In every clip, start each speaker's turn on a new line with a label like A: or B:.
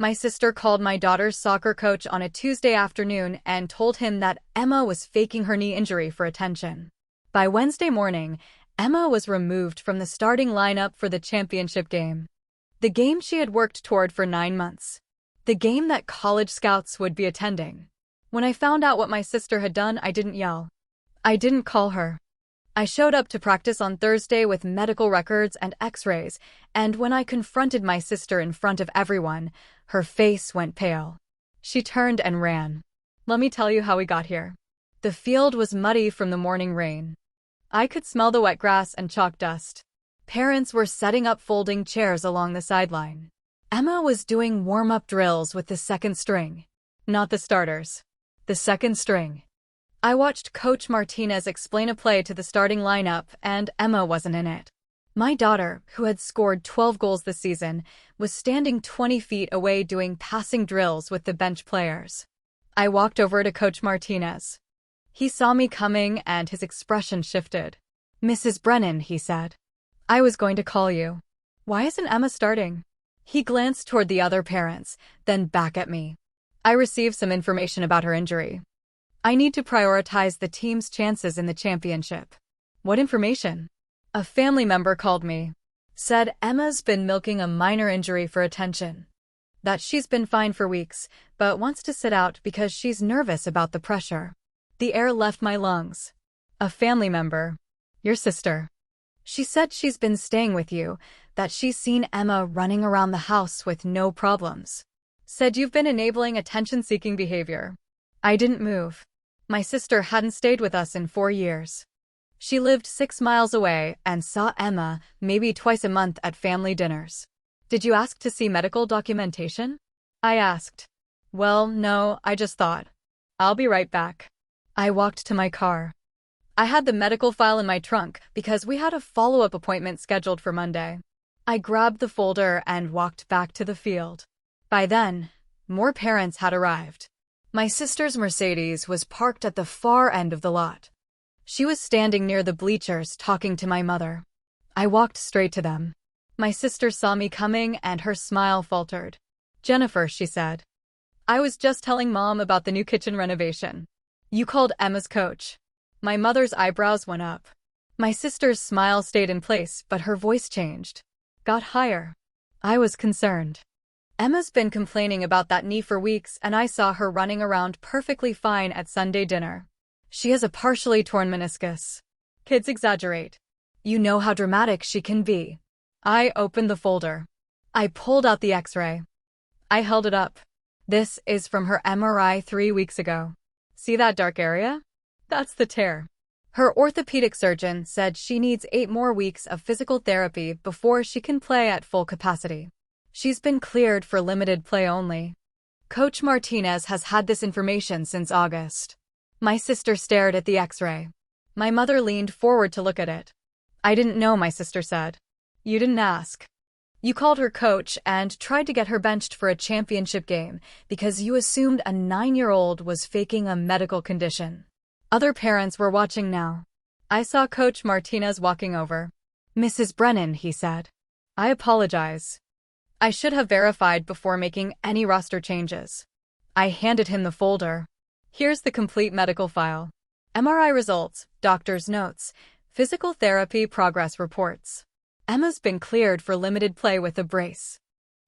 A: My sister called my daughter's soccer coach on a Tuesday afternoon and told him that Emma was faking her knee injury for attention. By Wednesday morning, Emma was removed from the starting lineup for the championship game. The game she had worked toward for 9 months. The game that college scouts would be attending. When I found out what my sister had done, I didn't yell. I didn't call her. I showed up to practice on Thursday with medical records and x-rays, and when I confronted my sister in front of everyone, her face went pale. She turned and ran. Let me tell you how we got here. The field was muddy from the morning rain. I could smell the wet grass and chalk dust. Parents were setting up folding chairs along the sideline. Emma was doing warm-up drills with the second string. Not the starters. The second string. I watched Coach Martinez explain a play to the starting lineup, and Emma wasn't in it. My daughter, who had scored 12 goals this season, was standing 20 feet away doing passing drills with the bench players. I walked over to Coach Martinez. He saw me coming and his expression shifted. "Mrs. Brennan," he said. "I was going to call you. Why isn't Emma starting?" He glanced toward the other parents, then back at me. "I received some information about her injury. I need to prioritize the team's chances in the championship." "What information?" "A family member called me. Said Emma's been milking a minor injury for attention. That she's been fine for weeks, but wants to sit out because she's nervous about the pressure." The air left my lungs. "A family member? Your sister? She said she's been staying with you, that she's seen Emma running around the house with no problems. Said you've been enabling attention-seeking behavior." I didn't move. My sister hadn't stayed with us in 4 years. She lived 6 miles away and saw Emma maybe twice a month at family dinners. "Did you ask to see medical documentation?" I asked. "Well, no, I just thought. I'll be right back." I walked to my car. I had the medical file in my trunk because we had a follow-up appointment scheduled for Monday. I grabbed the folder and walked back to the field. By then, more parents had arrived. My sister's Mercedes was parked at the far end of the lot. She was standing near the bleachers talking to my mother. I walked straight to them. My sister saw me coming and her smile faltered. "Jennifer," she said. "I was just telling Mom about the new kitchen renovation. You called Emma's coach." My mother's eyebrows went up. My sister's smile stayed in place, but her voice changed. Got higher. I was concerned. "Emma's been complaining about that knee for weeks, and I saw her running around perfectly fine at Sunday dinner. She has a partially torn meniscus. Kids exaggerate. You know how dramatic she can be." I opened the folder. I pulled out the x-ray. I held it up. "This is from her MRI 3 weeks ago. See that dark area? That's the tear. Her orthopedic surgeon said she needs 8 more weeks of physical therapy before she can play at full capacity. She's been cleared for limited play only. Coach Martinez has had this information since August." My sister stared at the x-ray. My mother leaned forward to look at it. "I didn't know," my sister said. "You didn't ask. You called her coach and tried to get her benched for a championship game because you assumed a 9-year-old was faking a medical condition." Other parents were watching now. I saw Coach Martinez walking over. "Mrs. Brennan," he said. "I apologize. I should have verified before making any roster changes." I handed him the folder. "Here's the complete medical file. MRI results, doctor's notes, physical therapy progress reports. Emma's been cleared for limited play with a brace.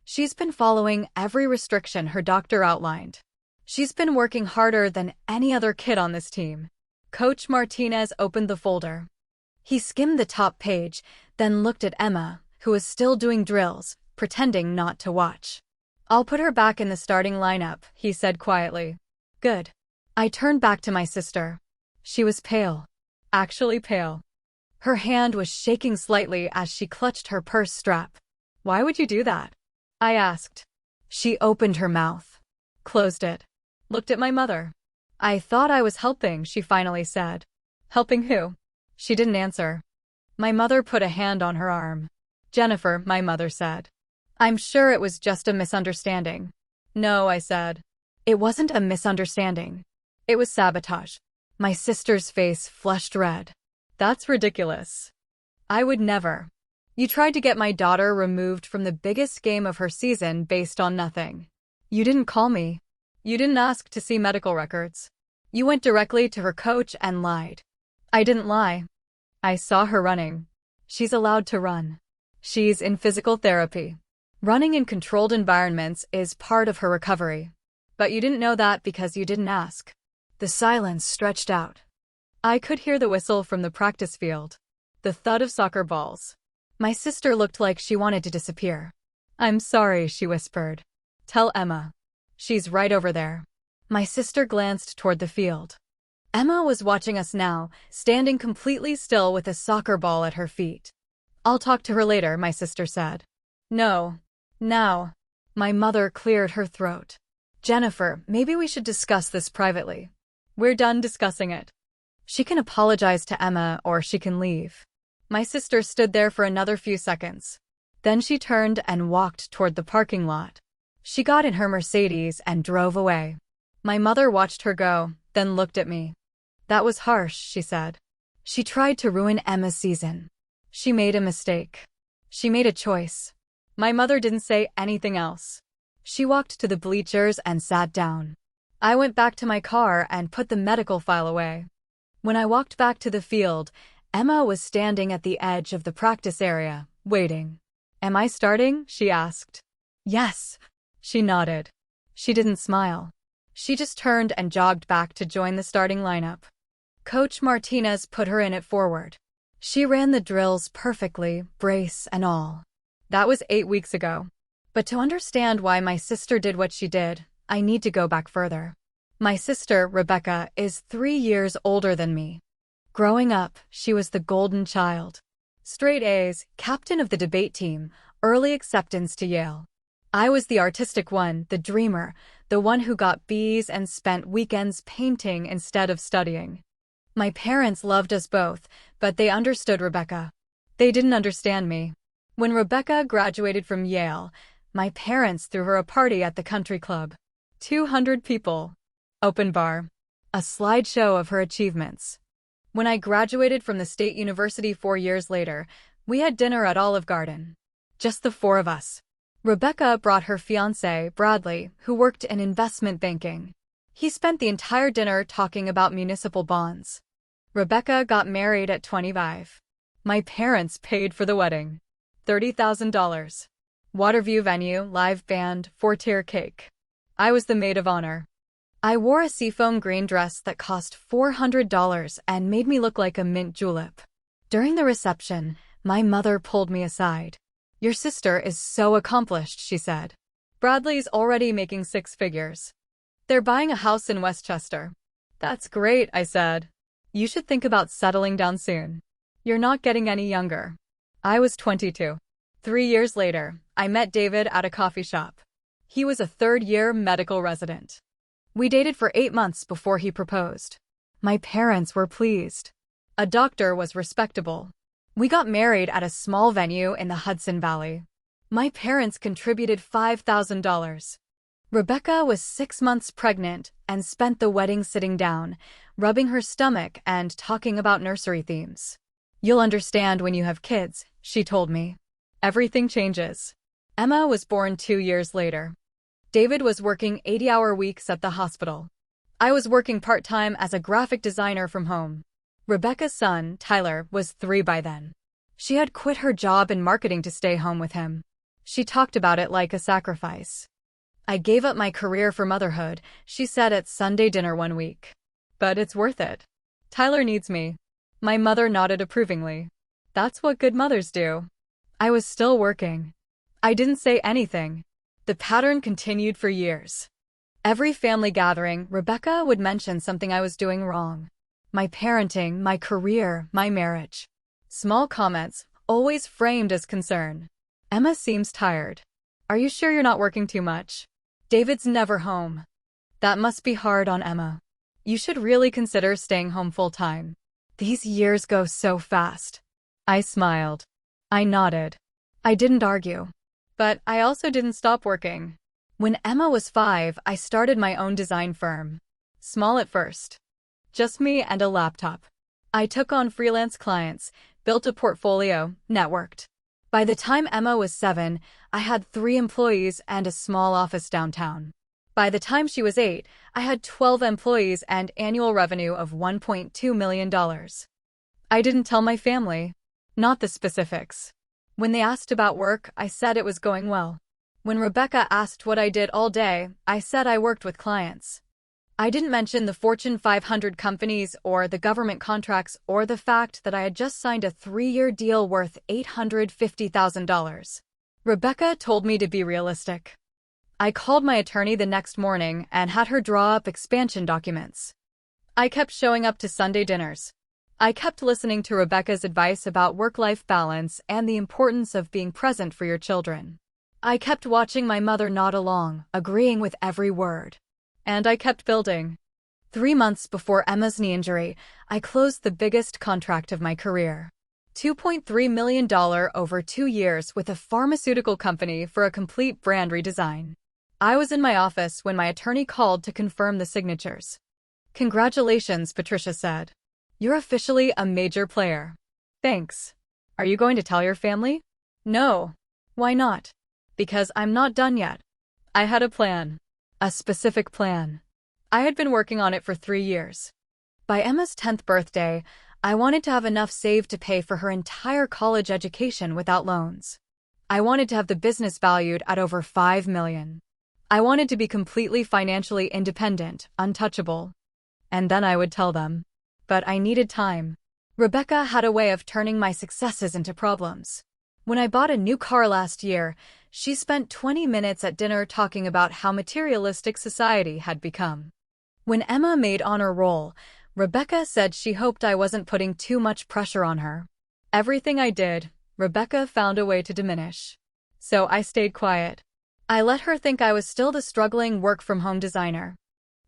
A: She's been following every restriction her doctor outlined. She's been working harder than any other kid on this team." Coach Martinez opened the folder. He skimmed the top page, then looked at Emma, who was still doing drills, pretending not to watch. "I'll put her back in the starting lineup," he said quietly. "Good." I turned back to my sister. She was pale. Actually pale. Her hand was shaking slightly as she clutched her purse strap. "Why would you do that?" I asked. She opened her mouth, closed it, looked at my mother. "I thought I was helping," she finally said. "Helping who?" She didn't answer. My mother put a hand on her arm. "Jennifer," my mother said. "I'm sure it was just a misunderstanding." "No," I said. "It wasn't a misunderstanding. It was sabotage." My sister's face flushed red. "That's ridiculous. I would never. You tried to get my daughter removed from the biggest game of her season based on nothing." You didn't call me. You didn't ask to see medical records. You went directly to her coach and lied. I didn't lie. I saw her running. She's allowed to run. She's in physical therapy. Running in controlled environments is part of her recovery. But you didn't know that because you didn't ask. The silence stretched out. I could hear the whistle from the practice field. The thud of soccer balls. My sister looked like she wanted to disappear. I'm sorry, she whispered. Tell Emma. She's right over there. My sister glanced toward the field. Emma was watching us now, standing completely still with a soccer ball at her feet. I'll talk to her later, my sister said. No. Now. My mother cleared her throat. Jennifer, maybe we should discuss this privately. We're done discussing it. She can apologize to Emma or she can leave. My sister stood there for another few seconds. Then she turned and walked toward the parking lot. She got in her Mercedes and drove away. My mother watched her go, then looked at me. That was harsh, she said. She tried to ruin Emma's season. She made a mistake. She made a choice. My mother didn't say anything else. She walked to the bleachers and sat down. I went back to my car and put the medical file away. When I walked back to the field, Emma was standing at the edge of the practice area, waiting. Am I starting? She asked. Yes. She nodded. She didn't smile. She just turned and jogged back to join the starting lineup. Coach Martinez put her in at forward. She ran the drills perfectly, brace and all. That was 8 weeks ago. But to understand why my sister did what she did, I need to go back further. My sister, Rebecca, is 3 years older than me. Growing up, she was the golden child. Straight A's, captain of the debate team, early acceptance to Yale. I was the artistic one, the dreamer, the one who got B's and spent weekends painting instead of studying. My parents loved us both, but they understood Rebecca. They didn't understand me. When Rebecca graduated from Yale, my parents threw her a party at the country club. 200 people. Open bar. A slideshow of her achievements. When I graduated from the State University 4 years later, we had dinner at Olive Garden. Just the 4 of us. Rebecca brought her fiancé, Bradley, who worked in investment banking. He spent the entire dinner talking about municipal bonds. Rebecca got married at 25. My parents paid for the wedding. $30,000. Waterview venue, live band, 4-tier cake. I was the maid of honor. I wore a seafoam green dress that cost $400 and made me look like a mint julep. During the reception, my mother pulled me aside. Your sister is so accomplished, she said. Bradley's already making 6 figures. They're buying a house in Westchester. That's great, I said. You should think about settling down soon. You're not getting any younger. I was 22. 3 years later, I met David at a coffee shop. He was a 3rd-year medical resident. We dated for 8 months before he proposed. My parents were pleased. A doctor was respectable. We got married at a small venue in the Hudson Valley. My parents contributed $5,000. Rebecca was 6 months pregnant and spent the wedding sitting down, rubbing her stomach and talking about nursery themes. You'll understand when you have kids, she told me. Everything changes. Emma was born 2 years later. David was working 80-hour weeks at the hospital. I was working part-time as a graphic designer from home. Rebecca's son, Tyler, was 3 by then. She had quit her job in marketing to stay home with him. She talked about it like a sacrifice. I gave up my career for motherhood, she said at Sunday dinner one week. But it's worth it. Tyler needs me. My mother nodded approvingly. That's what good mothers do. I was still working. I didn't say anything. The pattern continued for years. Every family gathering, Rebecca would mention something I was doing wrong. My parenting, my career, my marriage. Small comments, always framed as concern. Emma seems tired. Are you sure you're not working too much? David's never home. That must be hard on Emma. You should really consider staying home full-time. These years go so fast. I smiled. I nodded. I didn't argue. But I also didn't stop working. When Emma was 5, I started my own design firm. Small at first. Just me and a laptop. I took on freelance clients, built a portfolio, networked. By the time Emma was 7, I had 3 employees and a small office downtown. By the time she was 8, I had 12 employees and annual revenue of $1.2 million. I didn't tell my family. Not the specifics. When they asked about work, I said it was going well. When Rebecca asked what I did all day, I said I worked with clients. I didn't mention the Fortune 500 companies or the government contracts or the fact that I had just signed a 3-year deal worth $850,000. Rebecca told me to be realistic. I called my attorney the next morning and had her draw up expansion documents. I kept showing up to Sunday dinners. I kept listening to Rebecca's advice about work-life balance and the importance of being present for your children. I kept watching my mother nod along, agreeing with every word. And I kept building. 3 months before Emma's knee injury, I closed the biggest contract of my career. $2.3 million over 2 years with a pharmaceutical company for a complete brand redesign. I was in my office when my attorney called to confirm the signatures. "Congratulations," Patricia said. "You're officially a major player." "Thanks. Are you going to tell your family?" "No." "Why not?" "Because I'm not done yet. I had a plan. A specific plan. I had been working on it for 3 years. By Emma's 10th birthday, I wanted to have enough saved to pay for her entire college education without loans. I wanted to have the business valued at over $5 million. I wanted to be completely financially independent, untouchable. And then I would tell them. But I needed time. Rebecca had a way of turning my successes into problems. When I bought a new car last year, she spent 20 minutes at dinner talking about how materialistic society had become. When Emma made honor roll, Rebecca said she hoped I wasn't putting too much pressure on her. Everything I did, Rebecca found a way to diminish. So I stayed quiet. I let her think I was still the struggling work-from-home designer.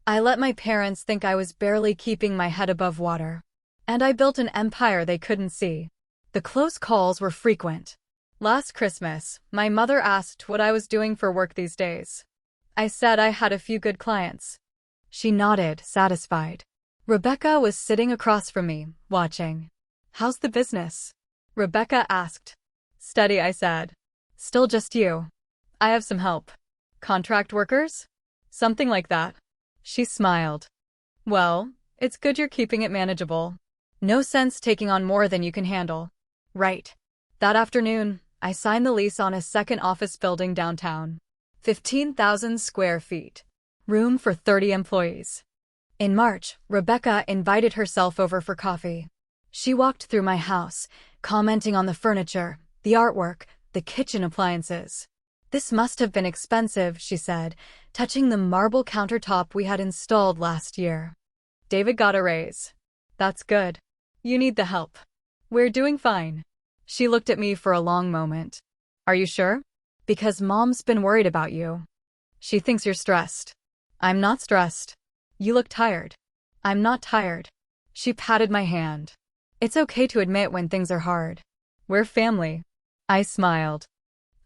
A: I let my parents think I was barely keeping my head above water. And I built an empire they couldn't see. The close calls were frequent. Last Christmas, my mother asked what I was doing for work these days. I said I had a few good clients. She nodded, satisfied. Rebecca was sitting across from me, watching. "How's the business?" Rebecca asked. "Steady," I said. "Still just you?" "I have some help." "Contract workers?" "Something like that." She smiled. "Well, it's good you're keeping it manageable. No sense taking on more than you can handle." "Right." That afternoon, I signed the lease on a second office building downtown. 15,000 square feet. Room for 30 employees. In March, Rebecca invited herself over for coffee. She walked through my house, commenting on the furniture, the artwork, the kitchen appliances. "This must have been expensive," she said, touching the marble countertop we had installed last year. "David got a raise." "That's good. You need the help." "We're doing fine." She looked at me for a long moment. "Are you sure?" "Because Mom's been worried about you. She thinks you're stressed." "I'm not stressed." "You look tired." "I'm not tired." She patted my hand. "It's okay to admit when things are hard. We're family." I smiled.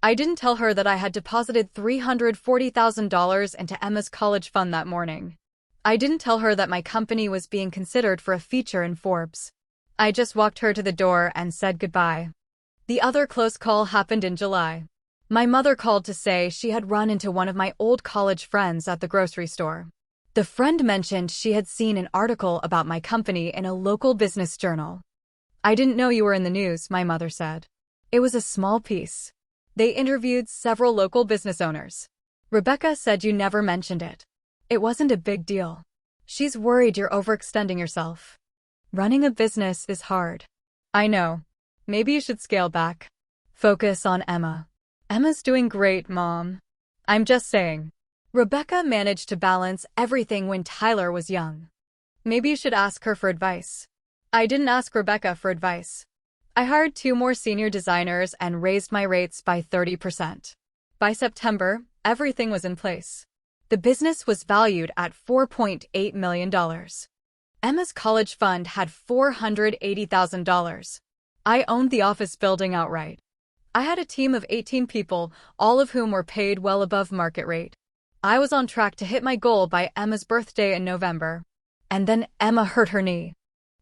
A: I didn't tell her that I had deposited $340,000 into Emma's college fund that morning. I didn't tell her that my company was being considered for a feature in Forbes. I just walked her to the door and said goodbye. The other close call happened in July. My mother called to say she had run into one of my old college friends at the grocery store. The friend mentioned she had seen an article about my company in a local business journal. "I didn't know you were in the news," my mother said. "It was a small piece. They interviewed several local business owners. Rebecca said you never mentioned it. It wasn't a big deal. She's worried you're overextending yourself. Running a business is hard." "I know. Maybe you should scale back. Focus on Emma." "Emma's doing great, Mom." "I'm just saying." Rebecca managed to balance everything when Tyler was young. "Maybe you should ask her for advice." I didn't ask Rebecca for advice. I hired 2 more senior designers and raised my rates by 30%. By September, everything was in place. The business was valued at $4.8 million. Emma's college fund had $480,000. I owned the office building outright. I had a team of 18 people, all of whom were paid well above market rate. I was on track to hit my goal by Emma's birthday in November. And then Emma hurt her knee.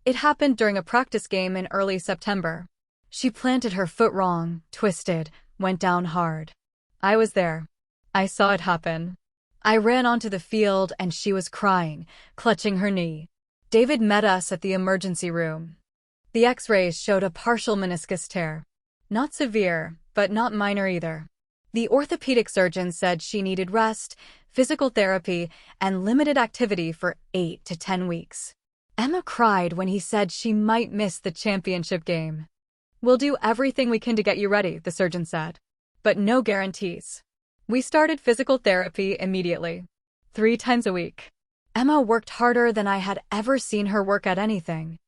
A: It happened during a practice game in early September. She planted her foot wrong, twisted, went down hard. I was there. I saw it happen. I ran onto the field and she was crying, clutching her knee. David met us at the emergency room. The X-rays showed a partial meniscus tear. Not severe, but not minor either. The orthopedic surgeon said she needed rest, physical therapy, and limited activity for 8 to 10 weeks. Emma cried when he said she might miss the championship game. "We'll do everything we can to get you ready," the surgeon said. But no guarantees. We started physical therapy immediately. 3 times a week. Emma worked harder than I had ever seen her work at anything.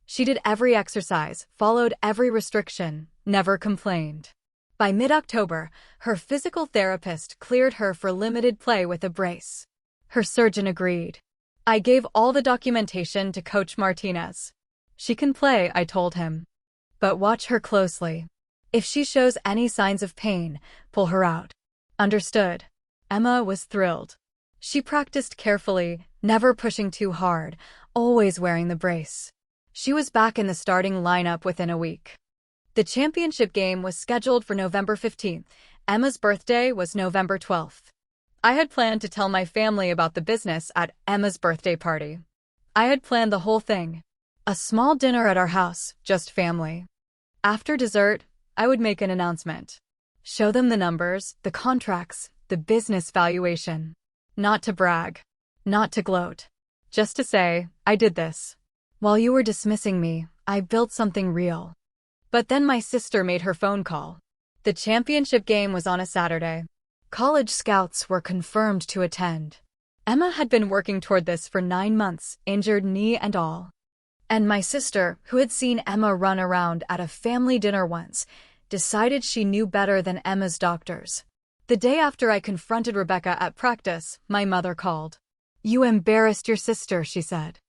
A: She did every exercise, followed every restriction, never complained. By mid-October, her physical therapist cleared her for limited play with a brace. Her surgeon agreed. I gave all the documentation to Coach Martinez. "She can play," I told him. "But watch her closely. If she shows any signs of pain, pull her out." Understood. Emma was thrilled. She practiced carefully, never pushing too hard, always wearing the brace. She was back in the starting lineup within a week. The championship game was scheduled for November 15th. Emma's birthday was November 12th. I had planned to tell my family about the business at Emma's birthday party. I had planned the whole thing. A small dinner at our house, just family. After dessert, I would make an announcement. Show them the numbers, the contracts, the business valuation. Not to brag. Not to gloat. Just to say, I did this. While you were dismissing me, I built something real. But then my sister made her phone call. The championship game was on a Saturday. College scouts were confirmed to attend. Emma had been working toward this for 9 months, injured knee and all. And my sister, who had seen Emma run around at a family dinner once, decided she knew better than Emma's doctors. The day after I confronted Rebecca at practice, my mother called. "You embarrassed your sister," she said.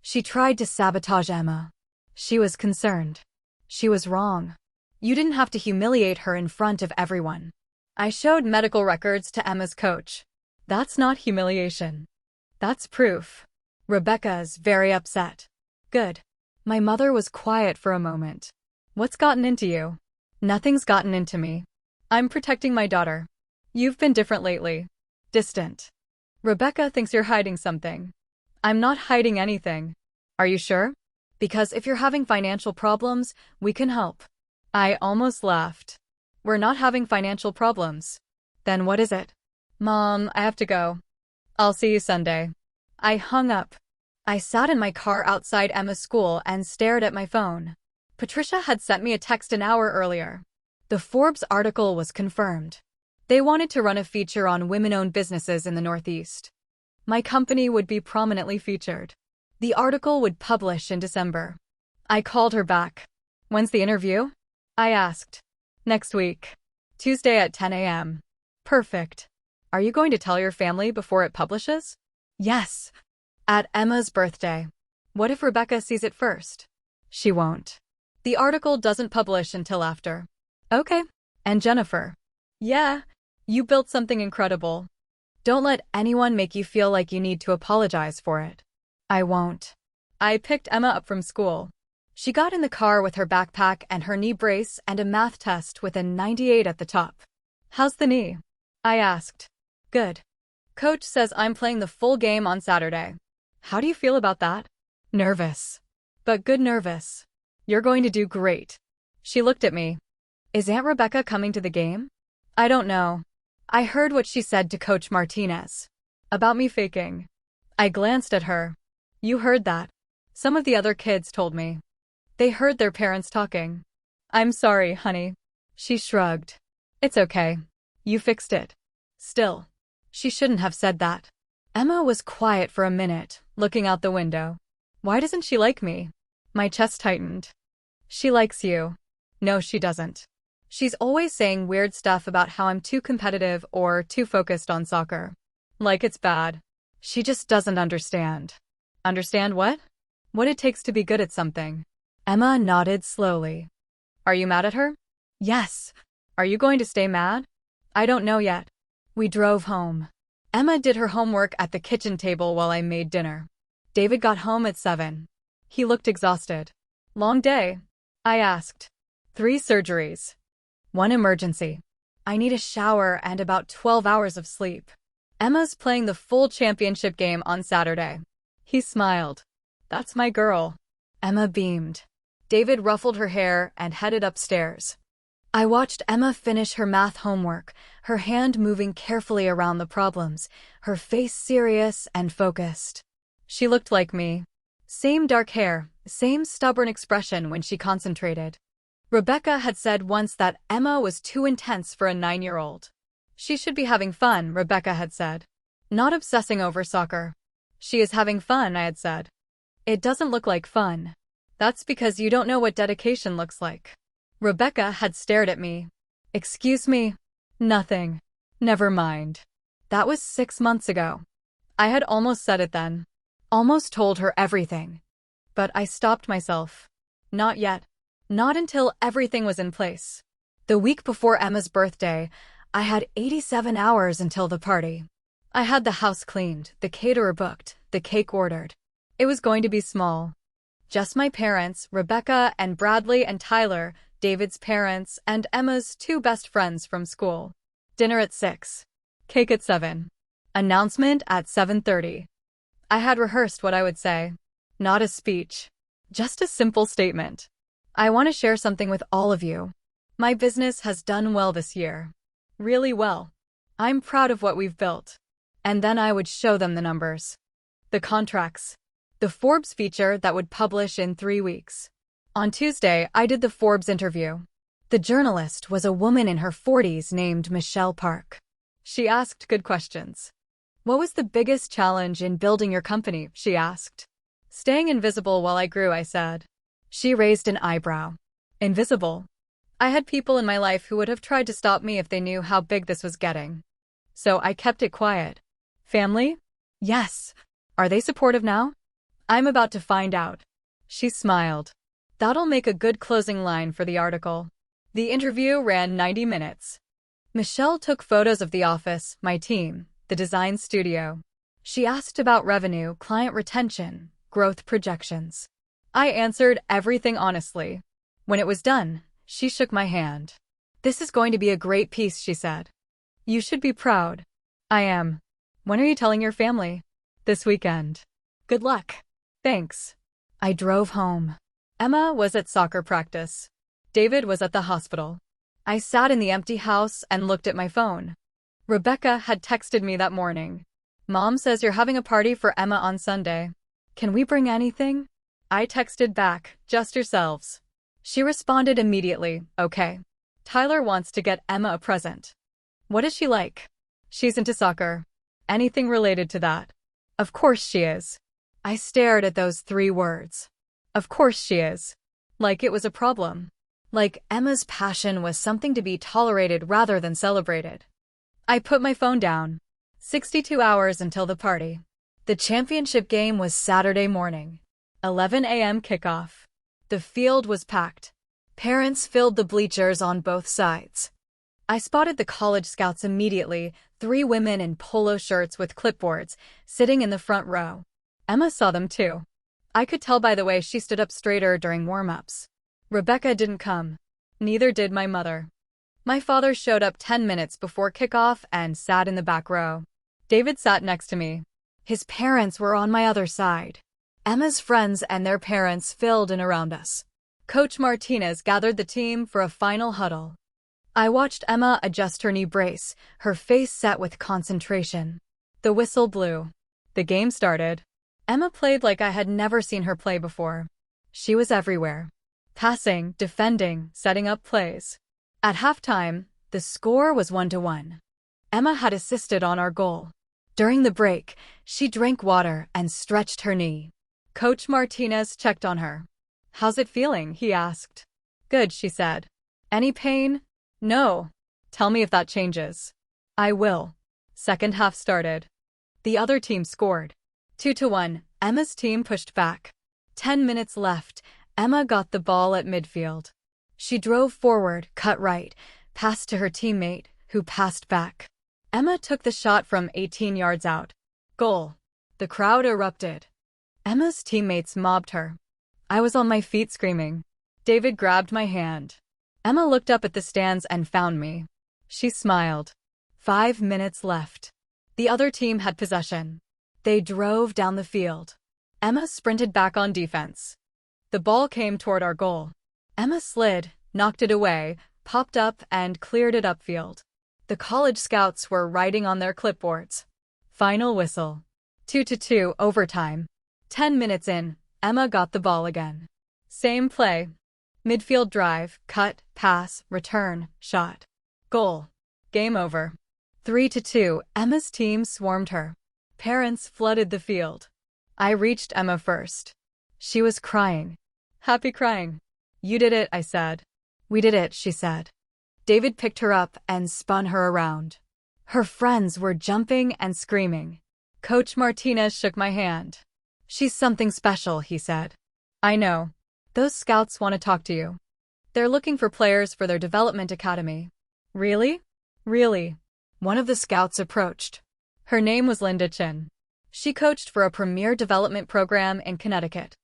A: "She tried to sabotage Emma." She was concerned. She was wrong. "You didn't have to humiliate her in front of everyone." I showed medical records to Emma's coach. "That's not humiliation. That's proof." Rebecca's very upset. "Good." My mother was quiet for a moment. "What's gotten into you?" "Nothing's gotten into me. I'm protecting my daughter. You've been different lately. Distant. Rebecca thinks you're hiding something." "I'm not hiding anything." "Are you sure? Because if you're having financial problems, we can help." I almost laughed. "We're not having financial problems." "Then what is it?" "Mom, I have to go. I'll see you Sunday." I hung up. I sat in my car outside Emma's school and stared at my phone. Patricia had sent me a text an hour earlier. The Forbes article was confirmed. They wanted to run a feature on women-owned businesses in the Northeast. My company would be prominently featured. The article would publish in December. I called her back. "When's the interview?" I asked. "Next week. Tuesday at 10 a.m. "Perfect. Are you going to tell your family before it publishes?" "Yes." "At Emma's birthday." "What if Rebecca sees it first?" "She won't. The article doesn't publish until after." "Okay." "And Jennifer?" "Yeah, you built something incredible. Don't let anyone make you feel like you need to apologize for it." "I won't." I picked Emma up from school. She got in the car with her backpack and her knee brace and a math test with a 98 at the top. "How's the knee?" I asked. "Good. Coach says I'm playing the full game on Saturday." "How do you feel about that?" "Nervous. But good nervous." "You're going to do great." She looked at me. "Is Aunt Rebecca coming to the game?" "I don't know. I heard what she said to Coach Martinez. About me faking." I glanced at her. "You heard that?" "Some of the other kids told me. They heard their parents talking." "I'm sorry, honey." She shrugged. "It's okay. You fixed it." Still, she shouldn't have said that. Emma was quiet for a minute, looking out the window. "Why doesn't she like me?" My chest tightened. "She likes you." "No, she doesn't. She's always saying weird stuff about how I'm too competitive or too focused on soccer. Like it's bad. She just doesn't understand." "Understand what?" "What it takes to be good at something." Emma nodded slowly. "Are you mad at her?" "Yes." "Are you going to stay mad?" "I don't know yet." We drove home. Emma did her homework at the kitchen table while I made dinner. David got home at 7. He looked exhausted. "Long day?" I asked. 3 surgeries. 1 emergency. I need a shower and about 12 hours of sleep." Emma's playing the full championship game on Saturday. He smiled. That's my girl. Emma beamed. David ruffled her hair and headed upstairs. I watched Emma finish her math homework, her hand moving carefully around the problems, her face serious and focused. She looked like me. Same dark hair, same stubborn expression when she concentrated. Rebecca had said once that Emma was too intense for a 9-year-old. She should be having fun, Rebecca had said. Not obsessing over soccer. She is having fun, I had said. It doesn't look like fun. That's because you don't know what dedication looks like. Rebecca had stared at me. Excuse me? Nothing. Never mind. That was 6 months ago. I had almost said it then. Almost told her everything. But I stopped myself. Not yet. Not until everything was in place. The week before Emma's birthday, I had 87 hours until the party. I had the house cleaned, the caterer booked, the cake ordered. It was going to be small. Just my parents, Rebecca and Bradley and Tyler, David's parents, and Emma's 2 best friends from school. Dinner at 6. Cake at 7. Announcement at 7:30. I had rehearsed what I would say. Not a speech. Just a simple statement. I want to share something with all of you. My business has done well this year. Really well. I'm proud of what we've built. And then I would show them the numbers. The contracts. The Forbes feature that would publish in 3 weeks. On Tuesday, I did the Forbes interview. The journalist was a woman in her 40s named Michelle Park. She asked good questions. What was the biggest challenge in building your company? She asked. Staying invisible while I grew, I said. She raised an eyebrow. Invisible? I had people in my life who would have tried to stop me if they knew how big this was getting. So I kept it quiet. Family? Yes. Are they supportive now? I'm about to find out. She smiled. That'll make a good closing line for the article. The interview ran 90 minutes. Michelle took photos of the office, my team, the design studio. She asked about revenue, client retention, growth projections. I answered everything honestly. When it was done, she shook my hand. This is going to be a great piece, she said. You should be proud. I am. When are you telling your family? This weekend. Good luck. Thanks. I drove home. Emma was at soccer practice. David was at the hospital. I sat in the empty house and looked at my phone. Rebecca had texted me that morning. Mom says you're having a party for Emma on Sunday. Can we bring anything? I texted back, just yourselves. She responded immediately, okay. Tyler wants to get Emma a present. What is she like? She's into soccer. Anything related to that? Of course she is. I stared at those 3 words. Of course she is. Like it was a problem. Like Emma's passion was something to be tolerated rather than celebrated. I put my phone down. 62 hours until the party. The championship game was Saturday morning. 11 a.m. kickoff. The field was packed. Parents filled the bleachers on both sides. I spotted the college scouts immediately, 3 women in polo shirts with clipboards, sitting in the front row. Emma saw them too. I could tell by the way she stood up straighter during warm-ups. Rebecca didn't come. Neither did my mother. My father showed up 10 minutes before kickoff and sat in the back row. David sat next to me. His parents were on my other side. Emma's friends and their parents filled in around us. Coach Martinez gathered the team for a final huddle. I watched Emma adjust her knee brace, her face set with concentration. The whistle blew. The game started. Emma played like I had never seen her play before. She was everywhere. Passing, defending, setting up plays. At halftime, the score was 1-1. Emma had assisted on our goal. During the break, she drank water and stretched her knee. Coach Martinez checked on her. How's it feeling? He asked. Good, she said. Any pain? No. Tell me if that changes. I will. Second half started. The other team scored. 2-1, Emma's team pushed back. 10 minutes left, Emma got the ball at midfield. She drove forward, cut right, passed to her teammate, who passed back. Emma took the shot from 18 yards out. Goal. The crowd erupted. Emma's teammates mobbed her. I was on my feet screaming. David grabbed my hand. Emma looked up at the stands and found me. She smiled. 5 minutes left. The other team had possession. They drove down the field. Emma sprinted back on defense. The ball came toward our goal. Emma slid, knocked it away, popped up, and cleared it upfield. The college scouts were writing on their clipboards. Final whistle. 2-2 overtime. 10 minutes in, Emma got the ball again. Same play. Midfield drive, cut, pass, return, shot. Goal. Game over. 3-2, Emma's team swarmed her. Parents flooded the field. I reached Emma first. She was crying. Happy crying. You did it, I said. We did it, she said. David picked her up and spun her around. Her friends were jumping and screaming. Coach Martinez shook my hand. She's something special, he said. I know. Those scouts want to talk to you. They're looking for players for their development academy. Really? Really? One of the scouts approached. Her name was Linda Chin. She coached for a premier development program in Connecticut.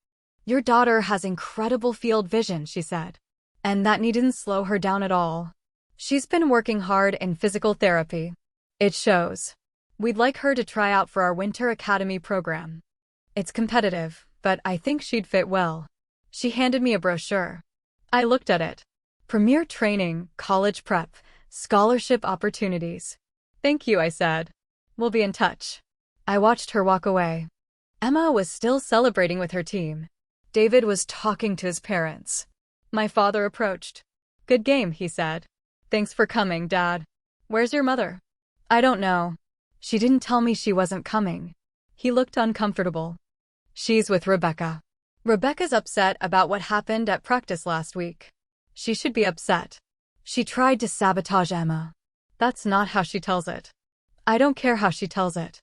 A: Your daughter has incredible field vision, she said. And that needn't slow her down at all. She's been working hard in physical therapy. It shows. We'd like her to try out for our winter academy program. It's competitive, but I think she'd fit well. She handed me a brochure. I looked at it. Premier training, college prep, scholarship opportunities. Thank you, I said. We'll be in touch. I watched her walk away. Emma was still celebrating with her team. David was talking to his parents. My father approached. Good game, he said. Thanks for coming, Dad. Where's your mother? I don't know. She didn't tell me she wasn't coming. He looked uncomfortable. She's with Rebecca. Rebecca's upset about what happened at practice last week. She should be upset. She tried to sabotage Emma. That's not how she tells it. I don't care how she tells it.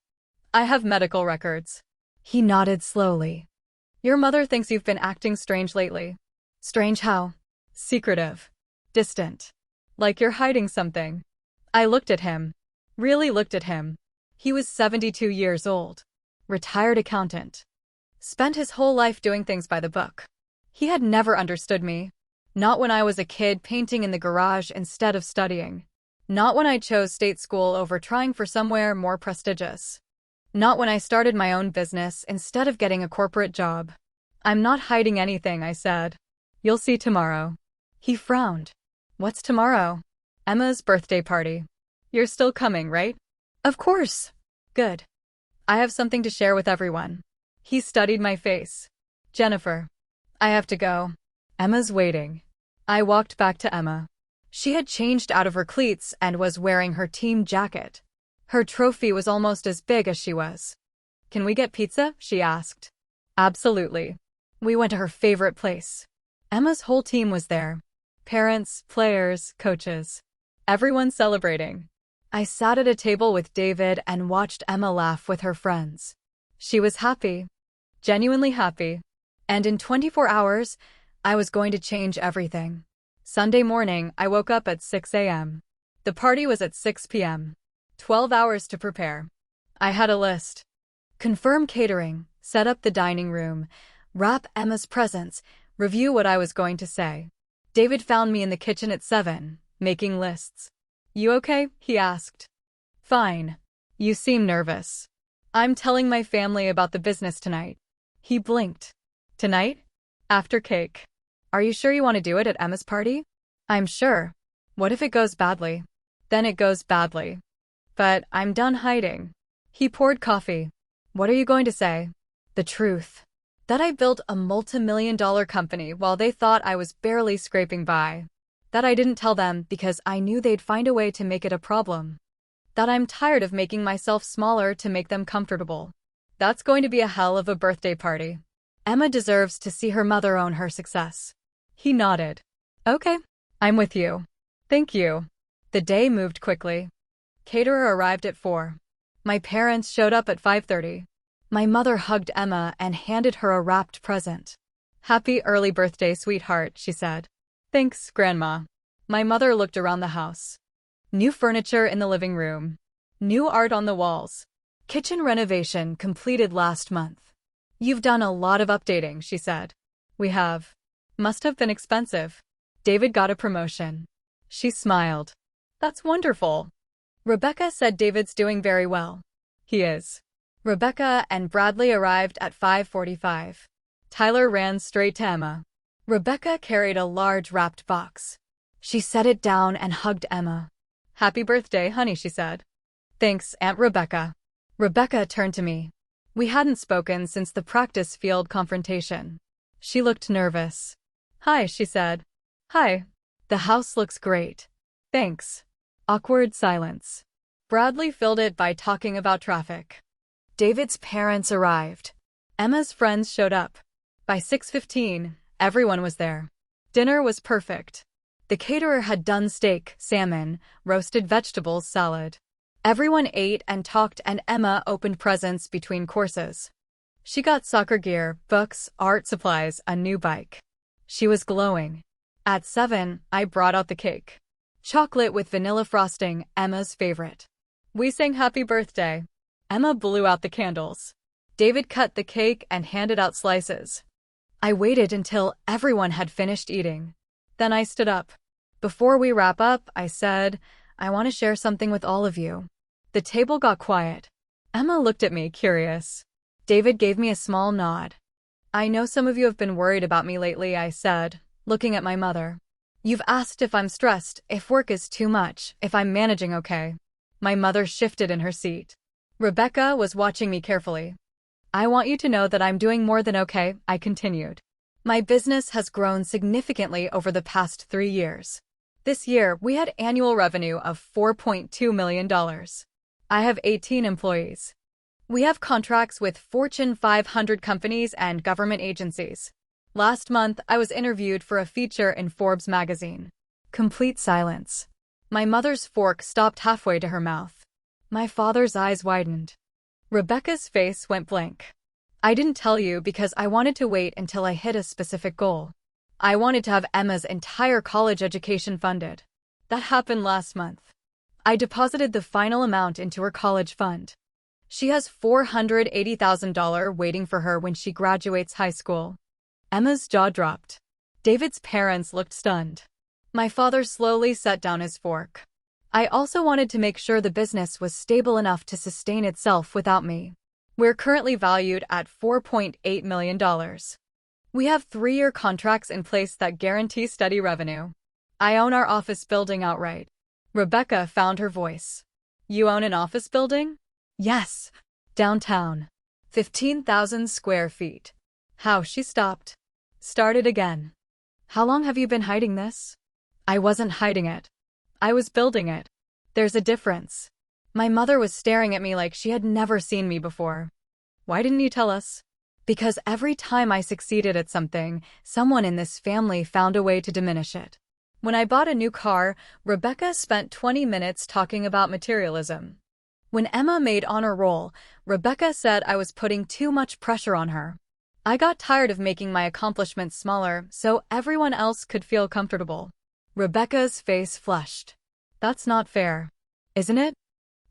A: I have medical records. He nodded slowly. Your mother thinks you've been acting strange lately. Strange how? Secretive. Distant. Like you're hiding something. I looked at him. Really looked at him. He was 72 years old. Retired accountant. Spent his whole life doing things by the book. He had never understood me. Not when I was a kid painting in the garage instead of studying. Not when I chose state school over trying for somewhere more prestigious. Not when I started my own business instead of getting a corporate job. I'm not hiding anything, I said. You'll see tomorrow. He frowned. What's tomorrow? Emma's birthday party. You're still coming, right? Of course. Good. I have something to share with everyone. He studied my face. Jennifer. I have to go. Emma's waiting. I walked back to Emma. She had changed out of her cleats and was wearing her team jacket. Her trophy was almost as big as she was. Can we get pizza? She asked. Absolutely. We went to her favorite place. Emma's whole team was there. Parents, players, coaches. Everyone celebrating. I sat at a table with David and watched Emma laugh with her friends. She was happy. Genuinely happy. And in 24 hours, I was going to change everything. Sunday morning, I woke up at 6 a.m. The party was at 6 p.m. 12 hours to prepare. I had a list. Confirm catering, set up the dining room, wrap Emma's presents, review what I was going to say. David found me in the kitchen at 7, making lists. You okay? He asked. Fine. You seem nervous. I'm telling my family about the business tonight. He blinked. Tonight? After cake. Are you sure you want to do it at Emma's party? I'm sure. What if it goes badly? Then it goes badly. But I'm done hiding. He poured coffee. What are you going to say? The truth. That I built a multi-million-dollar company while they thought I was barely scraping by. That I didn't tell them because I knew they'd find a way to make it a problem. That I'm tired of making myself smaller to make them comfortable. That's going to be a hell of a birthday party. Emma deserves to see her mother own her success. He nodded. Okay, I'm with you. Thank you. The day moved quickly. Caterer arrived at 4. My parents showed up at 5:30. My mother hugged Emma and handed her a wrapped present. Happy early birthday, sweetheart, she said. Thanks, Grandma. My mother looked around the house. New furniture in the living room. New art on the walls. Kitchen renovation completed last month. You've done a lot of updating, she said. We have. Must have been expensive. David got a promotion. She smiled. That's wonderful. Rebecca said David's doing very well. He is. Rebecca and Bradley arrived at 5:45. Tyler ran straight to Emma. Rebecca carried a large wrapped box. She set it down and hugged Emma. "Happy birthday, honey," she said. "Thanks, Aunt Rebecca." Rebecca turned to me. We hadn't spoken since the practice field confrontation. She looked nervous. "Hi," she said. "Hi. The house looks great." "Thanks." Awkward silence. Bradley filled it by talking about traffic. David's parents arrived. Emma's friends showed up. By 6:15, everyone was there. Dinner was perfect. The caterer had done steak, salmon, roasted vegetables, salad. Everyone ate and talked, and Emma opened presents between courses. She got soccer gear, books, art supplies, a new bike. She was glowing. At 7, I brought out the cake. Chocolate with vanilla frosting, Emma's favorite. We sang happy birthday. Emma blew out the candles. David cut the cake and handed out slices. I waited until everyone had finished eating. Then I stood up. "Before we wrap up," I said, "I want to share something with all of you." The table got quiet. Emma looked at me, curious. David gave me a small nod. "I know some of you have been worried about me lately," I said, looking at my mother. "You've asked if I'm stressed, if work is too much, if I'm managing okay." My mother shifted in her seat. Rebecca was watching me carefully. "I want you to know that I'm doing more than okay," I continued. "My business has grown significantly over the past 3 years. This year, we had annual revenue of $4.2 million. I have 18 employees. We have contracts with Fortune 500 companies and government agencies. Last month, I was interviewed for a feature in Forbes magazine." Complete silence. My mother's fork stopped halfway to her mouth. My father's eyes widened. Rebecca's face went blank. "I didn't tell you because I wanted to wait until I hit a specific goal. I wanted to have Emma's entire college education funded. That happened last month. I deposited the final amount into her college fund. She has $480,000 waiting for her when she graduates high school." Emma's jaw dropped. David's parents looked stunned. My father slowly set down his fork. "I also wanted to make sure the business was stable enough to sustain itself without me. We're currently valued at $4.8 million. We have 3-year contracts in place that guarantee steady revenue. I own our office building outright." Rebecca found her voice. "You own an office building?" "Yes. Downtown. 15,000 square feet. How?" She stopped. Started again. "How long have you been hiding this?" "I wasn't hiding it. I was building it. There's a difference." My mother was staring at me like she had never seen me before. "Why didn't you tell us?" "Because every time I succeeded at something, someone in this family found a way to diminish it. When I bought a new car, Rebecca spent 20 minutes talking about materialism. When Emma made honor roll, Rebecca said I was putting too much pressure on her. I got tired of making my accomplishments smaller so everyone else could feel comfortable." Rebecca's face flushed. "That's not fair, isn't it?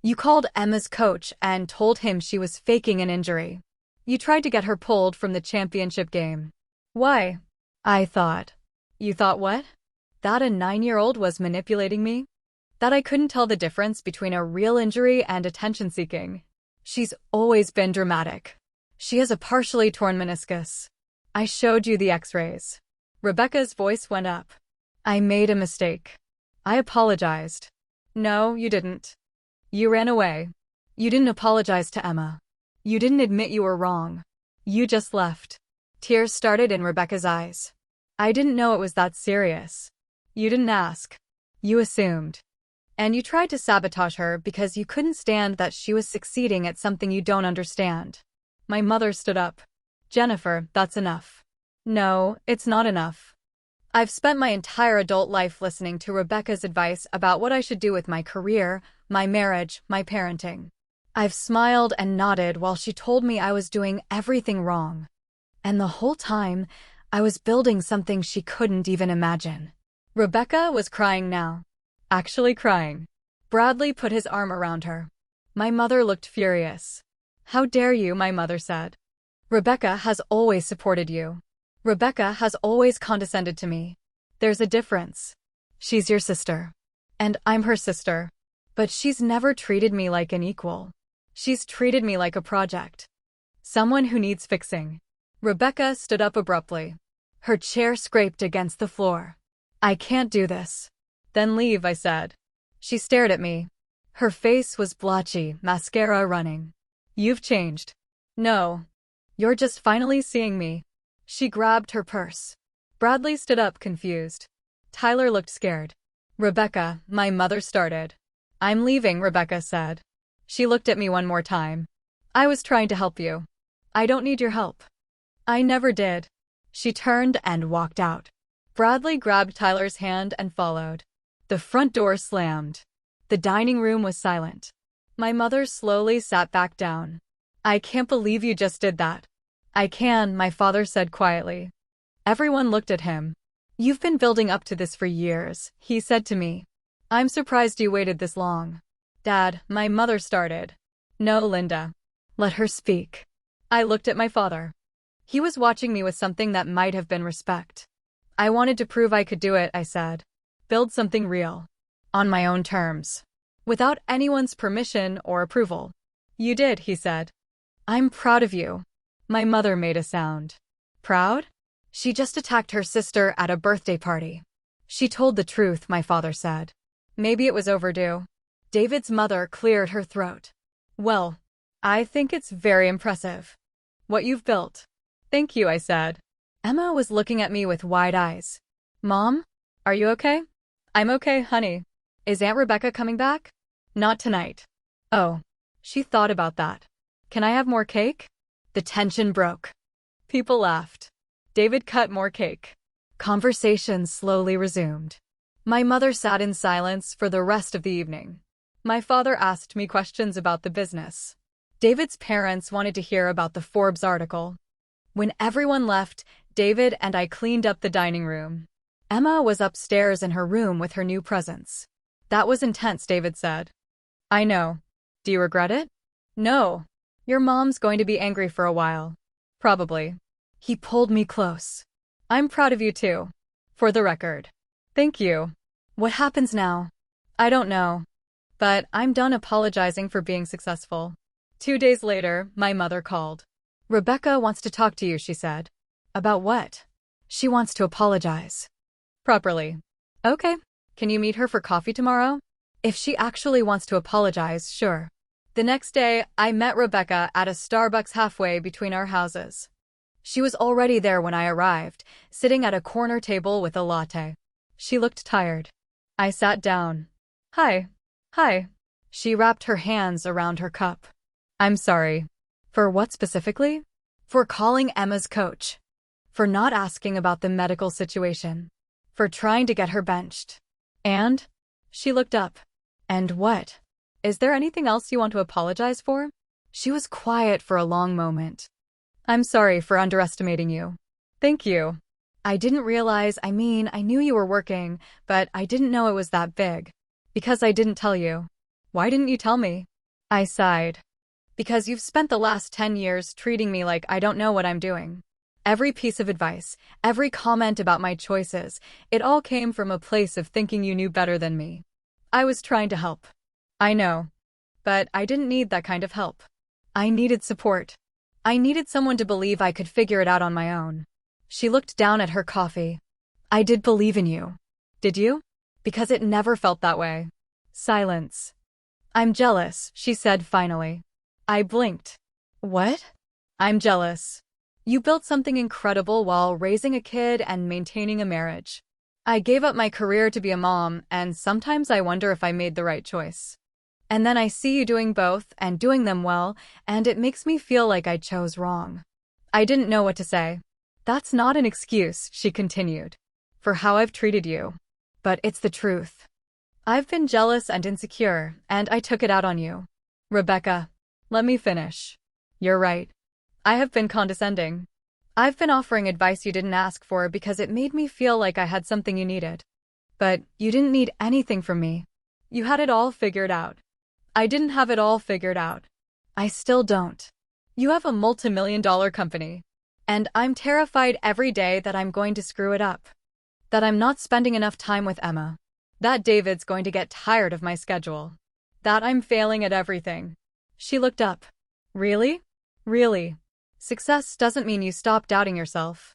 A: You called Emma's coach and told him she was faking an injury. You tried to get her pulled from the championship game. Why?" I thought. "You thought what?" "That a 9-year-old was manipulating me? That I couldn't tell the difference between a real injury and attention-seeking. She's always been dramatic. She has a partially torn meniscus. I showed you the x-rays." Rebecca's voice went up. "I made a mistake. I apologized." "No, you didn't. You ran away. You didn't apologize to Emma. You didn't admit you were wrong. You just left." Tears started in Rebecca's eyes. "I didn't know it was that serious. You didn't ask. You assumed. And you tried to sabotage her because you couldn't stand that she was succeeding at something you don't understand." My mother stood up. "Jennifer, that's enough." "No, it's not enough. I've spent my entire adult life listening to Rebecca's advice about what I should do with my career, my marriage, my parenting. I've smiled and nodded while she told me I was doing everything wrong. And the whole time, I was building something she couldn't even imagine." Rebecca was crying now. Actually crying. Bradley put his arm around her. My mother looked furious. "How dare you?" my mother said. "Rebecca has always supported you. Rebecca has always condescended to me. There's a difference. She's your sister. And I'm her sister. But she's never treated me like an equal. She's treated me like a project. Someone who needs fixing. Rebecca stood up abruptly. Her chair scraped against the floor. I can't do this. Then leave, I said. She stared at me. Her face was blotchy, mascara running. You've changed. No. You're just finally seeing me. She grabbed her purse. Bradley stood up, confused. Tyler looked scared. Rebecca, my mother started. I'm leaving, Rebecca said. She looked at me one more time. I was trying to help you. I don't need your help. I never did. She turned and walked out. Bradley grabbed Tyler's hand and followed. The front door slammed. The dining room was silent. My mother slowly sat back down. I can't believe you just did that. I can, my father said quietly. Everyone looked at him. You've been building up to this for years, he said to me. I'm surprised you waited this long. Dad, my mother started. No, Linda. Let her speak. I looked at my father. He was watching me with something that might have been respect. I wanted to prove I could do it, I said. Build something real. On my own terms. Without anyone's permission or approval. You did, he said. I'm proud of you. My mother made a sound. Proud? She just attacked her sister at a birthday party. She told the truth, my father said. Maybe it was overdue. David's mother cleared her throat. Well, I think it's very impressive. What you've built. Thank you, I said. Emma was looking at me with wide eyes. Mom? Are you okay? I'm okay, honey. Is Aunt Rebecca coming back? Not tonight. Oh. She thought about that. Can I have more cake? The tension broke. People laughed. David cut more cake. Conversation slowly resumed. My mother sat in silence for the rest of the evening. My father asked me questions about the business. David's parents wanted to hear about the Forbes article. When everyone left, David and I cleaned up the dining room. Emma was upstairs in her room with her new presents. That was intense, David said. I know. Do you regret it? No. Your mom's going to be angry for a while. Probably. He pulled me close. I'm proud of you too. For the record. Thank you. What happens now? I don't know. But I'm done apologizing for being successful. 2 days later, my mother called. Rebecca wants to talk to you, she said. About what? She wants to apologize. Properly. Okay. Can you meet her for coffee tomorrow? If she actually wants to apologize, sure. The next day, I met Rebecca at a Starbucks halfway between our houses. She was already there when I arrived, sitting at a corner table with a latte. She looked tired. I sat down. Hi. Hi. She wrapped her hands around her cup. I'm sorry. For what specifically? For calling Emma's coach. For not asking about the medical situation. For trying to get her benched. And? She looked up. And what? Is there anything else you want to apologize for? She was quiet for a long moment. I'm sorry for underestimating you. Thank you. I didn't realize, I knew you were working, but I didn't know it was that big. Because I didn't tell you. Why didn't you tell me? I sighed. Because you've spent the last 10 years treating me like I don't know what I'm doing. Every piece of advice, every comment about my choices, it all came from a place of thinking you knew better than me. I was trying to help. I know. But I didn't need that kind of help. I needed support. I needed someone to believe I could figure it out on my own. She looked down at her coffee. I did believe in you. Did you? Because it never felt that way. Silence. I'm jealous, she said finally. I blinked. What? I'm jealous. You built something incredible while raising a kid and maintaining a marriage. I gave up my career to be a mom, and sometimes I wonder if I made the right choice. And then I see you doing both and doing them well, and it makes me feel like I chose wrong. I didn't know what to say. That's not an excuse, she continued, for how I've treated you. But it's the truth. I've been jealous and insecure, and I took it out on you. Rebecca, let me finish. You're right. I have been condescending. I've been offering advice you didn't ask for because it made me feel like I had something you needed. But you didn't need anything from me. You had it all figured out. I didn't have it all figured out. I still don't. You have a multi-million-dollar company. And I'm terrified every day that I'm going to screw it up. That I'm not spending enough time with Emma. That David's going to get tired of my schedule. That I'm failing at everything. She looked up. Really? Really? Success doesn't mean you stop doubting yourself.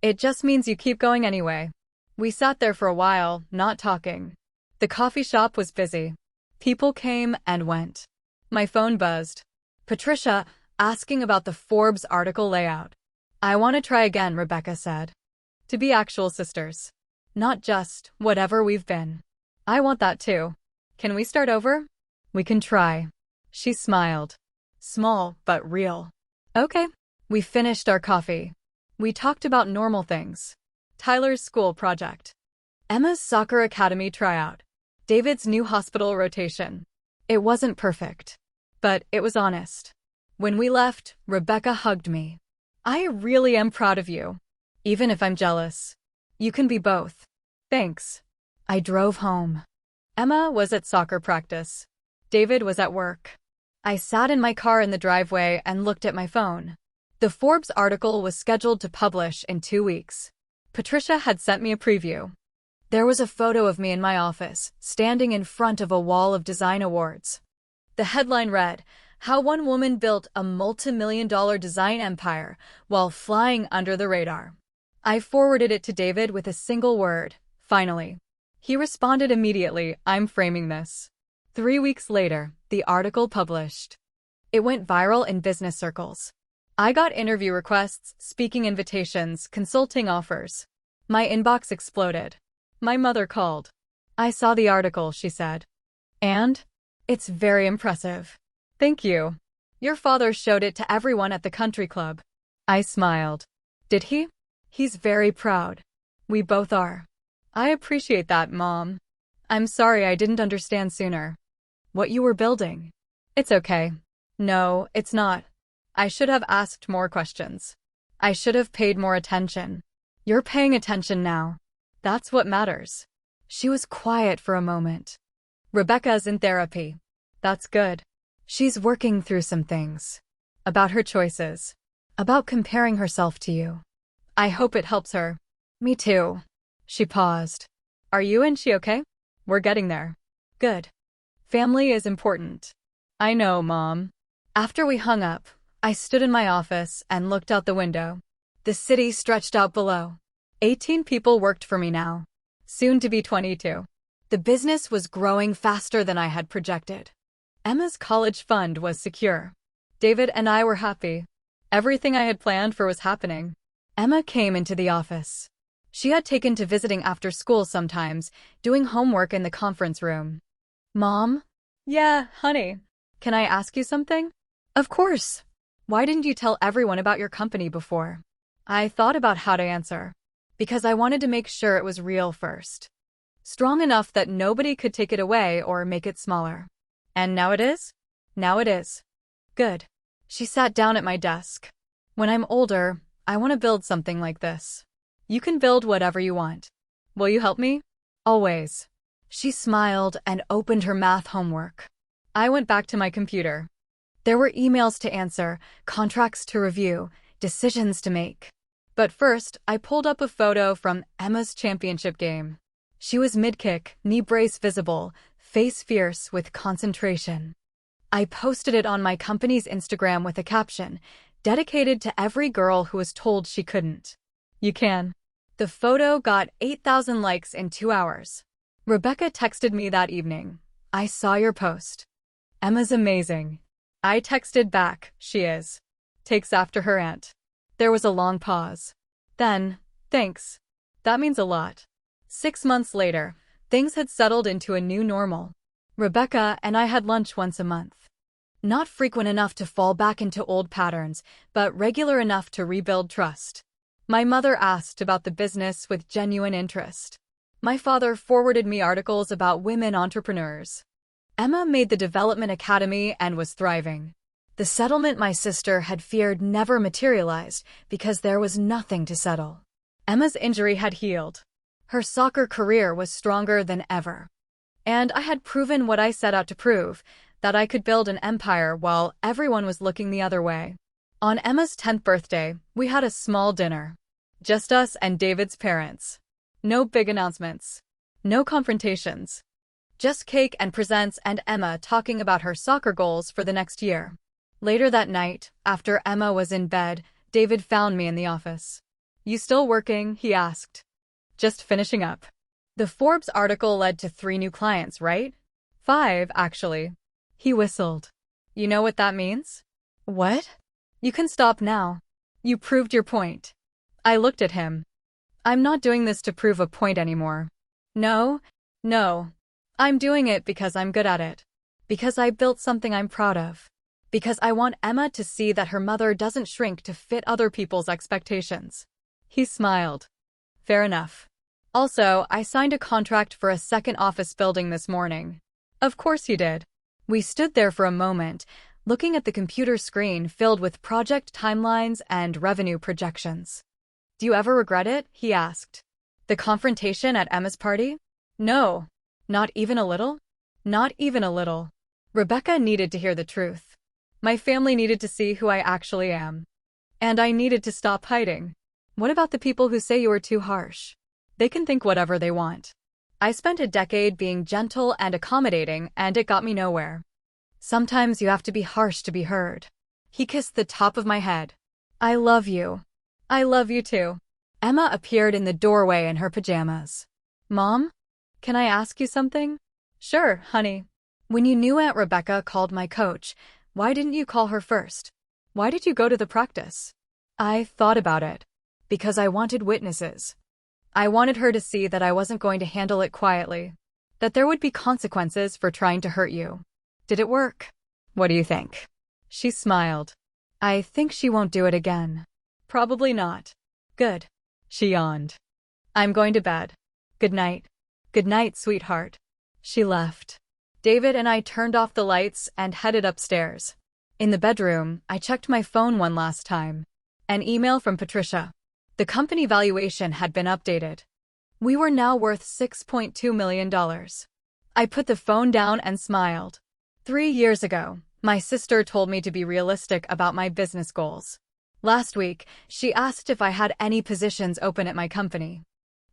A: It just means you keep going anyway. We sat there for a while, not talking. The coffee shop was busy. People came and went. My phone buzzed. Patricia, asking about the Forbes article layout. I want to try again, Rebecca said. To be actual sisters. Not just whatever we've been. I want that too. Can we start over? We can try. She smiled. Small, but real. Okay. We finished our coffee. We talked about normal things. Tyler's school project. Emma's soccer academy tryout. David's new hospital rotation. It wasn't perfect. But it was honest. When we left, Rebecca hugged me. I really am proud of you. Even if I'm jealous. You can be both. Thanks. I drove home. Emma was at soccer practice. David was at work. I sat in my car in the driveway and looked at my phone. The Forbes article was scheduled to publish in 2 weeks. Patricia had sent me a preview. There was a photo of me in my office, standing in front of a wall of design awards. The headline read, "How One Woman Built a Multi-Million-Dollar Design Empire While Flying Under the Radar." I forwarded it to David with a single word, "Finally." He responded immediately, "I'm framing this." 3 weeks later, the article published. It went viral in business circles. I got interview requests, speaking invitations, consulting offers. My inbox exploded. My mother called. "I saw the article," she said. "And? It's very impressive." "Thank you. Your father showed it to everyone at the country club." I smiled. "Did he?" "He's very proud. We both are." "I appreciate that, Mom. I'm sorry I didn't understand sooner. What you were building." "It's okay." "No, it's not. I should have asked more questions. I should have paid more attention. You're paying attention now. That's what matters." She was quiet for a moment. "Rebecca's in therapy." "That's good. She's working through some things. About her choices. About comparing herself to you. I hope it helps her." "Me too." She paused. "Are you and she okay?" "We're getting there." "Good. Family is important." "I know, Mom." After we hung up, I stood in my office and looked out the window. The city stretched out below. 18 people worked for me now. Soon to be 22. The business was growing faster than I had projected. Emma's college fund was secure. David and I were happy. Everything I had planned for was happening. Emma came into the office. She had taken to visiting after school sometimes, doing homework in the conference room. "Mom?" "Yeah, honey. Can I ask you something?" "Of course. Why didn't you tell everyone about your company before?" I thought about how to answer. Because I wanted to make sure it was real first. Strong enough that nobody could take it away or make it smaller. "And now it is?" "Now it is." "Good." She sat down at my desk. "When I'm older, I want to build something like this." "You can build whatever you want. Will you help me?" "Always." She smiled and opened her math homework. I went back to my computer. There were emails to answer, contracts to review, decisions to make. But first, I pulled up a photo from Emma's championship game. She was mid-kick, knee brace visible, face fierce with concentration. I posted it on my company's Instagram with a caption, dedicated to every girl who was told she couldn't. You can. The photo got 8,000 likes in 2 hours. Rebecca texted me that evening. "I saw your post. Emma's amazing." I texted back, "She is." Takes after her aunt. There was a long pause. Then, "Thanks. That means a lot." 6 months later, things had settled into a new normal. Rebecca and I had lunch once a month. Not frequent enough to fall back into old patterns, but regular enough to rebuild trust. My mother asked about the business with genuine interest. My father forwarded me articles about women entrepreneurs. Emma made the Development Academy and was thriving. The settlement my sister had feared never materialized because there was nothing to settle. Emma's injury had healed. Her soccer career was stronger than ever. And I had proven what I set out to prove, that I could build an empire while everyone was looking the other way. On Emma's 10th birthday, we had a small dinner. Just us and David's parents. No big announcements. No confrontations. Just cake and presents and Emma talking about her soccer goals for the next year. Later that night, after Emma was in bed, David found me in the office. "You still working?" he asked. "Just finishing up. The Forbes article led to 3 new clients, right?" "5, actually." He whistled. "You know what that means?" "What?" "You can stop now. You proved your point." I looked at him. "I'm not doing this to prove a point anymore. No. I'm doing it because I'm good at it. Because I built something I'm proud of. Because I want Emma to see that her mother doesn't shrink to fit other people's expectations." He smiled. "Fair enough. Also, I signed a contract for a second office building this morning." Of course you did. We stood there for a moment, looking at the computer screen filled with project timelines and revenue projections. "Do you ever regret it?" he asked. "The confrontation at Emma's party?" "No. Not even a little?" "Not even a little." Rebecca needed to hear the truth. My family needed to see who I actually am. And I needed to stop hiding. "What about the people who say you were too harsh?" "They can think whatever they want. I spent a decade being gentle and accommodating, and it got me nowhere. Sometimes you have to be harsh to be heard." He kissed the top of my head. "I love you." "I love you too." Emma appeared in the doorway in her pajamas. "Mom? Can I ask you something?" "Sure, honey." "When you knew Aunt Rebecca called my coach, why didn't you call her first? Why did you go to the practice?" "I thought about it. Because I wanted witnesses. I wanted her to see that I wasn't going to handle it quietly. That there would be consequences for trying to hurt you." "Did it work?" "What do you think?" She smiled. "I think she won't do it again." "Probably not." "Good." She yawned. "I'm going to bed. Good night." "Good night, sweetheart." She left. David and I turned off the lights and headed upstairs. In the bedroom, I checked my phone one last time. An email from Patricia. The company valuation had been updated. We were now worth $6.2 million. I put the phone down and smiled. 3 years ago, my sister told me to be realistic about my business goals. Last week, she asked if I had any positions open at my company.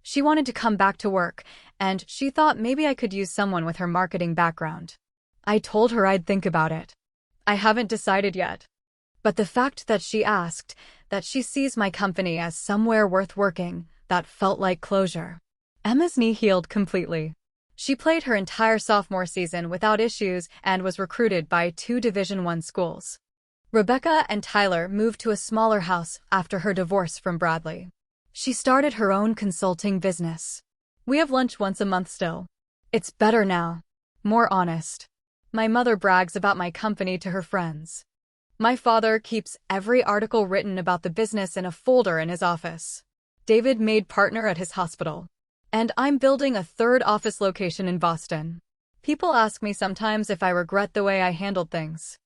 A: She wanted to come back to work, and she thought maybe I could use someone with her marketing background. I told her I'd think about it. I haven't decided yet. But the fact that she asked, that she sees my company as somewhere worth working, that felt like closure. Emma's knee healed completely. She played her entire sophomore season without issues and was recruited by 2 Division I schools. Rebecca and Tyler moved to a smaller house after her divorce from Bradley. She started her own consulting business. We have lunch once a month still. It's better now. More honest. My mother brags about my company to her friends. My father keeps every article written about the business in a folder in his office. David made partner at his hospital. And I'm building a 3rd office location in Boston. People ask me sometimes if I regret the way I handled things.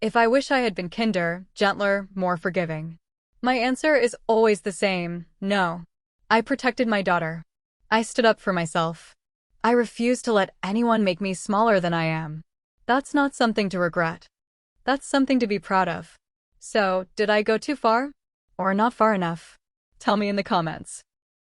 A: If I wish I had been kinder, gentler, more forgiving. My answer is always the same: no. I protected my daughter. I stood up for myself. I refused to let anyone make me smaller than I am. That's not something to regret. That's something to be proud of. So, did I go too far? Or not far enough? Tell me in the comments.